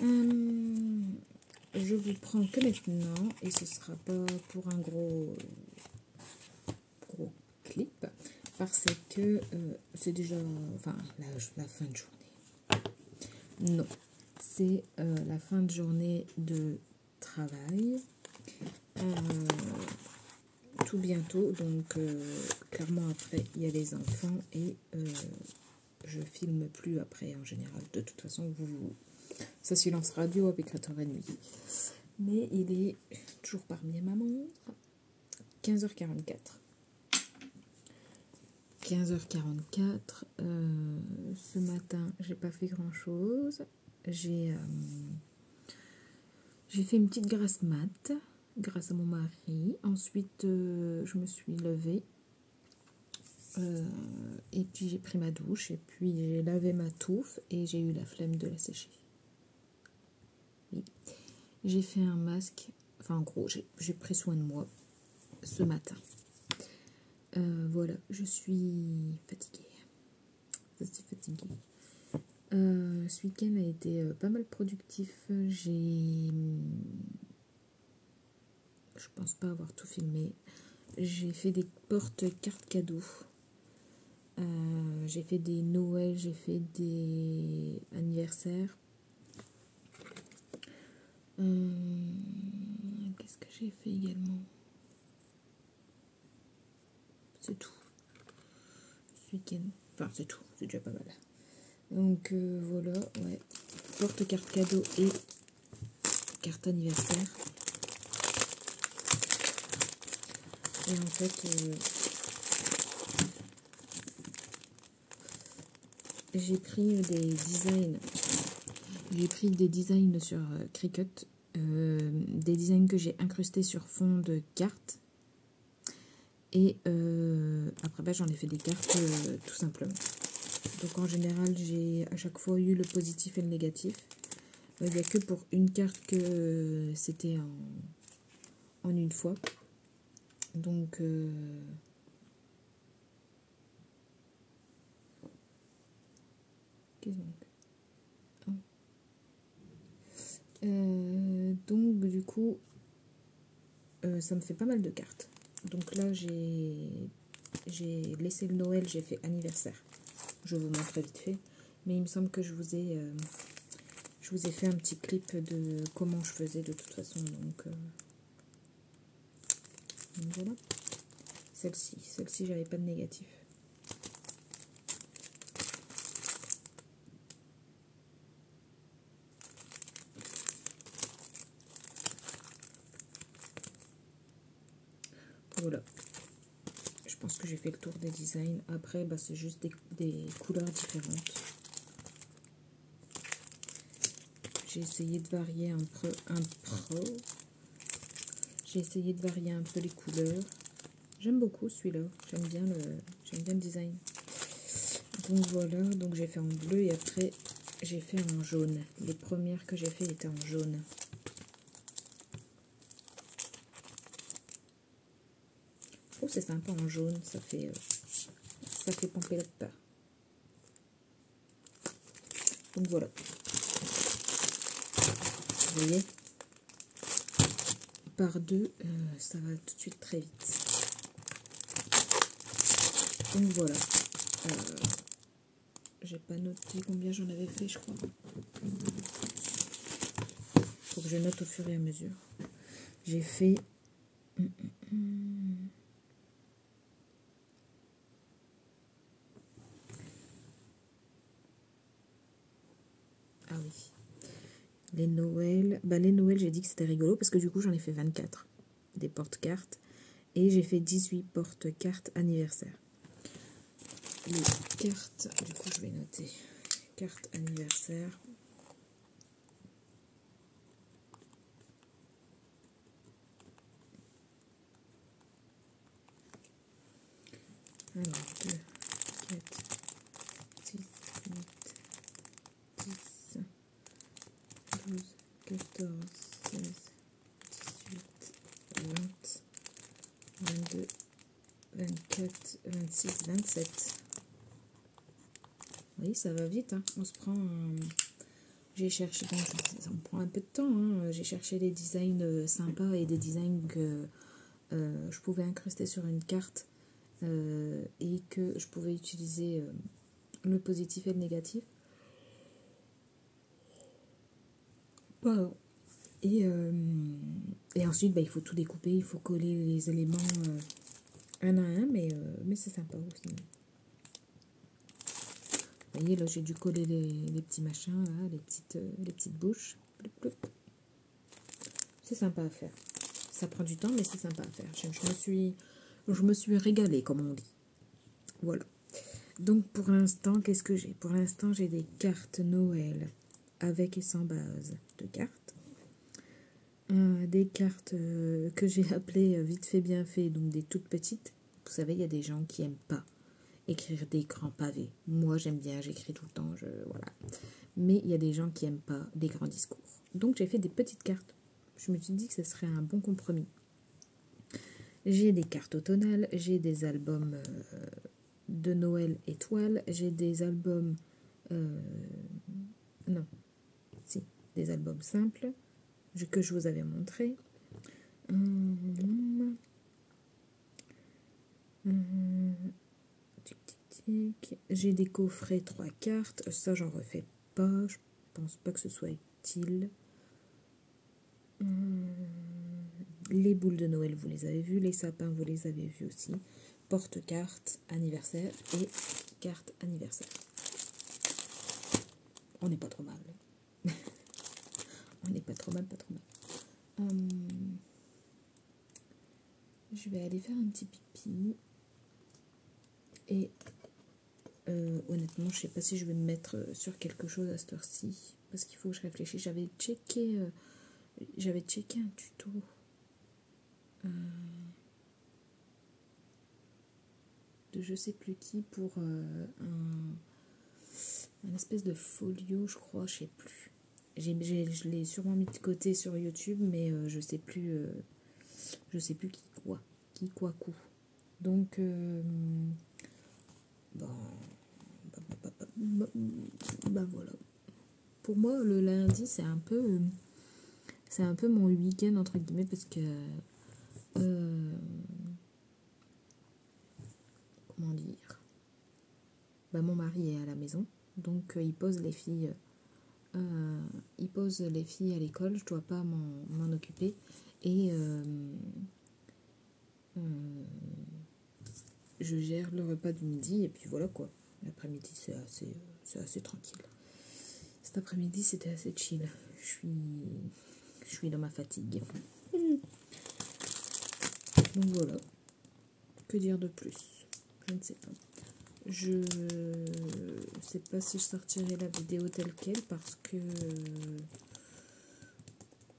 Je vous prends que maintenant et ce sera pas pour un gros clip parce que c'est déjà la fin de journée. Non, c'est la fin de journée de travail. Tout bientôt, donc clairement après il y a les enfants et je filme plus après en général. De toute façon, ça silence radio avec 4h30. Mais il est toujours parmi ma montre. 15h44. 15h44. Ce matin, j'ai pas fait grand chose. J'ai fait une petite grasse mat grâce à mon mari. Ensuite, je me suis levée. Et puis j'ai pris ma douche. Et puis j'ai lavé ma touffe. Et j'ai eu la flemme de la sécher. Oui. J'ai fait un masque. Enfin, en gros, j'ai pris soin de moi ce matin. Voilà, je suis fatiguée. Je suis fatiguée. Ce week-end a été pas mal productif. Je pense pas avoir tout filmé. J'ai fait des porte-cartes cadeaux. J'ai fait des Noël, j'ai fait des anniversaires. Qu'est-ce que j'ai fait également? C'est tout. Ce week-end. Enfin, c'est tout. C'est déjà pas mal. Donc voilà, ouais. Porte-carte cadeau et carte anniversaire. Et en fait, j'ai pris des designs. J'ai pris des designs sur Cricut. Des designs que j'ai incrustés sur fond de cartes. Et après, j'en ai fait des cartes tout simplement. Donc en général, j'ai à chaque fois eu le positif et le négatif. Il n'y a que pour une carte que c'était en une fois. Donc qu'est-ce donc du coup, ça me fait pas mal de cartes. Donc là, j'ai laissé le Noël, j'ai fait anniversaire. Je vous montrerai vite fait. Mais il me semble que je vous ai fait un petit clip de comment je faisais de toute façon. Donc voilà. Celle-ci, j'avais pas de négatif. Voilà. Je pense que j'ai fait le tour des designs. Après, c'est juste des couleurs différentes. J'ai essayé de varier J'ai essayé de varier un peu les couleurs. J'aime beaucoup celui-là. J'aime bien le design. Donc voilà, donc j'ai fait en bleu et après j'ai fait en jaune. Les premières que j'ai fait étaient en jaune. Oh, c'est sympa en jaune, ça fait pomper la part. Donc voilà. Vous voyez, par deux, ça va tout de suite très vite. Donc voilà. J'ai pas noté combien j'en avais fait, je crois. Faut que je note au fur et à mesure. J'ai fait... Ah oui. Les Noël. Les Noël, j'ai dit que c'était rigolo parce que du coup, j'en ai fait 24. Des porte-cartes. Et j'ai fait 18 porte-cartes anniversaire. Les cartes, du coup, je vais noter. Carte anniversaire. Alors, 2, 4, 6, 8, 10, 12, 14, 16, 18, 20, 22, 24, 26, 27. Oui, ça va vite, hein. On se prend... J'ai cherché, bon, ça me prend un peu de temps, hein. J'ai cherché des designs sympas et des designs que je pouvais incruster sur une carte et que je pouvais utiliser le positif et le négatif. Pardon. Et ensuite, il faut tout découper, il faut coller les éléments un à un, mais c'est sympa aussi. Vous voyez, là, j'ai dû coller les petits machins, là, les petites bouches. C'est sympa à faire. Ça prend du temps, mais c'est sympa à faire. Je me suis régalée, comme on dit. Voilà. Donc, pour l'instant, qu'est-ce que j'ai? Pour l'instant, j'ai des cartes Noël avec et sans base de cartes. Des cartes que j'ai appelées vite fait, bien fait, donc des toutes petites. Vous savez, il y a des gens qui n'aiment pas écrire des grands pavés. Moi, j'aime bien, j'écris tout le temps, voilà. Mais il y a des gens qui n'aiment pas les grands discours. Donc, j'ai fait des petites cartes. Je me suis dit que ce serait un bon compromis. J'ai des cartes automnales, j'ai des albums de Noël étoiles, j'ai des albums... non, si, des albums simples que je vous avais montré. J'ai des coffrets 3 cartes, ça j'en refais pas, je pense pas que ce soit utile. Les boules de Noël, vous les avez vues, les sapins, vous les avez vus aussi. Porte-cartes, anniversaire et carte anniversaire. On n'est pas trop mal. On n'est pas trop mal, pas trop mal. Je vais aller faire un petit pipi. Et honnêtement, je sais pas si je vais me mettre sur quelque chose à cette heure-ci. Parce qu'il faut que je réfléchisse. J'avais checké un tuto. De je sais plus qui pour un espèce de folio, je crois, je sais plus. Je l'ai sûrement mis de côté sur YouTube, mais je sais plus qui quoi coup. Donc voilà. Pour moi, le lundi, c'est un peu mon week-end entre guillemets parce que comment dire, mon mari est à la maison, donc il pose les filles à l'école, je dois pas m'en occuper et je gère le repas du midi et puis voilà quoi. L'après-midi c'est assez tranquille. Cet après-midi c'était assez chill. Je suis dans ma fatigue. Donc voilà. Que dire de plus? Je ne sais pas. Je sais pas si je sortirai la vidéo telle quelle parce que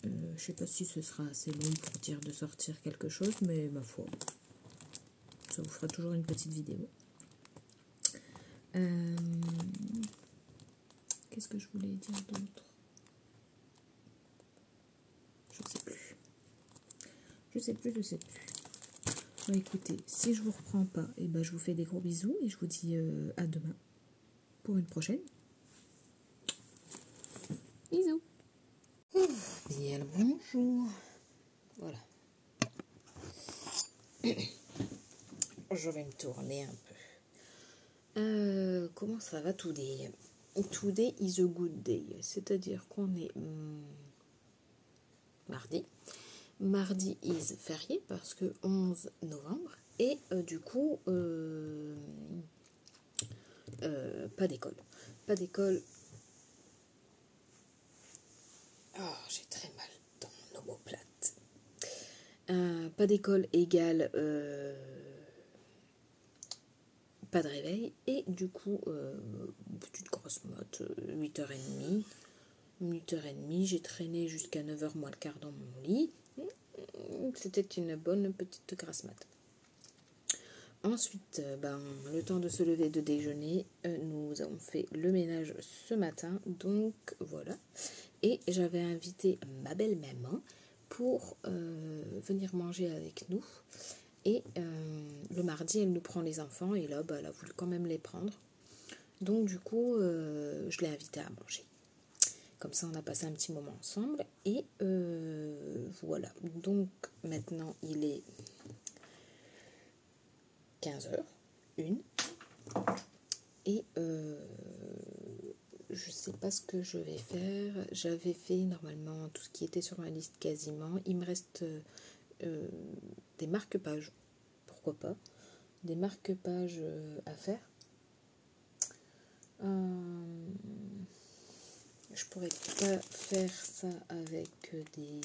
je sais pas si ce sera assez long pour dire de sortir quelque chose, mais ma foi, ça vous fera toujours une petite vidéo. Qu'est-ce que je voulais dire d'autre? Je sais plus. Bon, écoutez, si je vous reprends pas, je vous fais des gros bisous et je vous dis à demain pour une prochaine. Bisous. Bien le bonjour. Voilà. Je vais me tourner un peu. Comment ça va today? Today is a good day. C'est-à-dire qu'on est mardi. Mardi is férié parce que 11 novembre. Et du coup, pas d'école. Pas d'école. Oh, j'ai très mal dans mon omoplate. Pas d'école égale pas de réveil. Et du coup, petite grosse motte, 8h30. 8h30, j'ai traîné jusqu'à 9h moins le quart dans mon lit. C'était une bonne petite grasse mat. Ensuite, le temps de se lever, de déjeuner, nous avons fait le ménage ce matin, donc voilà. Et j'avais invité ma belle-maman pour venir manger avec nous. Et le mardi, elle nous prend les enfants, et là, elle a voulu quand même les prendre. Donc du coup, je l'ai invitée à manger. Comme ça, on a passé un petit moment ensemble. Et voilà. Donc, maintenant, il est 15h, 1. Et je sais pas ce que je vais faire. J'avais fait normalement tout ce qui était sur ma liste quasiment. Il me reste des marque-pages. Pourquoi pas? Des marque-pages à faire. Je pourrais pas faire ça avec des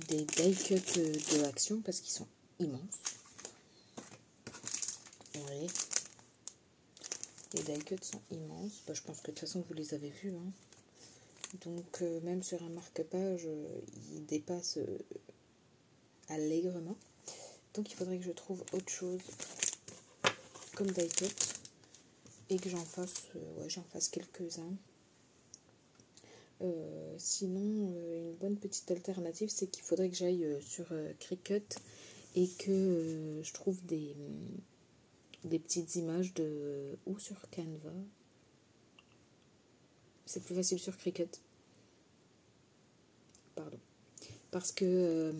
die cuts de Action parce qu'ils sont immenses. Vous voyez, les die cuts sont immenses. Je pense que de toute façon vous les avez vus. Hein. Donc même sur un marque-page, il dépasse allègrement. Donc il faudrait que je trouve autre chose comme die cut et que j'en fasse quelques-uns. Sinon, une bonne petite alternative, c'est qu'il faudrait que j'aille sur Cricut et que je trouve des petites images ou sur Canva. C'est plus facile sur Cricut. Pardon. Parce que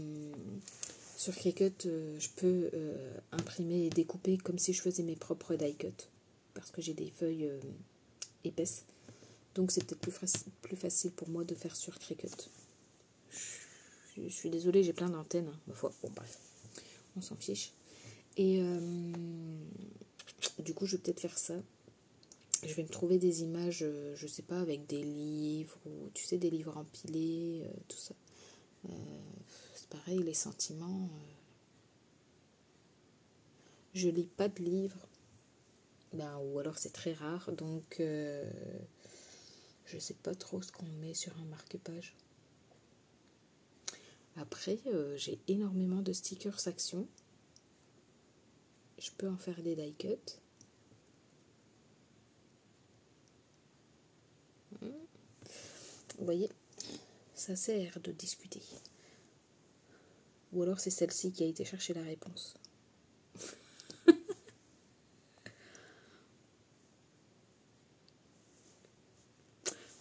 sur Cricut, je peux imprimer et découper comme si je faisais mes propres die cut. Parce que j'ai des feuilles épaisses. Donc c'est peut-être plus facile pour moi de faire sur Cricut. Je suis désolée, j'ai plein d'antennes. Hein, ma foi. Bon, bref, on s'en fiche. Et du coup, je vais peut-être faire ça. Je vais me trouver des images, je sais pas, avec des livres, ou tu sais, des livres empilés, tout ça. C'est pareil, les sentiments. Je lis pas de livres. Ou alors c'est très rare, donc je sais pas trop ce qu'on met sur un marque-page. Après, j'ai énormément de stickers Action. Je peux en faire des die cuts. Vous voyez, ça sert de discuter. Ou alors c'est celle-ci qui a été chercher la réponse.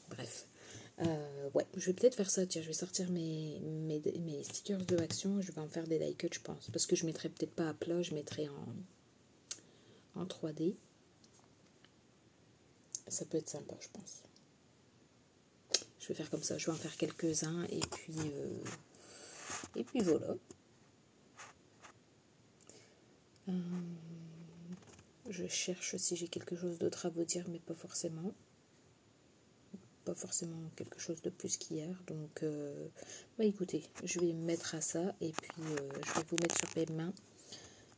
Bref. Ouais, je vais peut-être faire ça. Tiens, je vais sortir mes stickers de Action. Je vais en faire des die cuts, je pense. Parce que je mettrai peut-être pas à plat, je mettrai en 3D. Ça peut être sympa, je pense. Je vais faire comme ça. Je vais en faire quelques-uns. Et puis voilà. Je cherche si j'ai quelque chose d'autre à vous dire, mais pas forcément. Pas forcément quelque chose de plus qu'hier. Donc, écoutez, je vais me mettre à ça. Et puis, je vais vous mettre sur mes mains.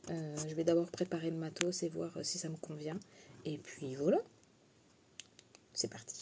Je vais d'abord préparer le matos et voir si ça me convient. Et puis voilà. C'est parti.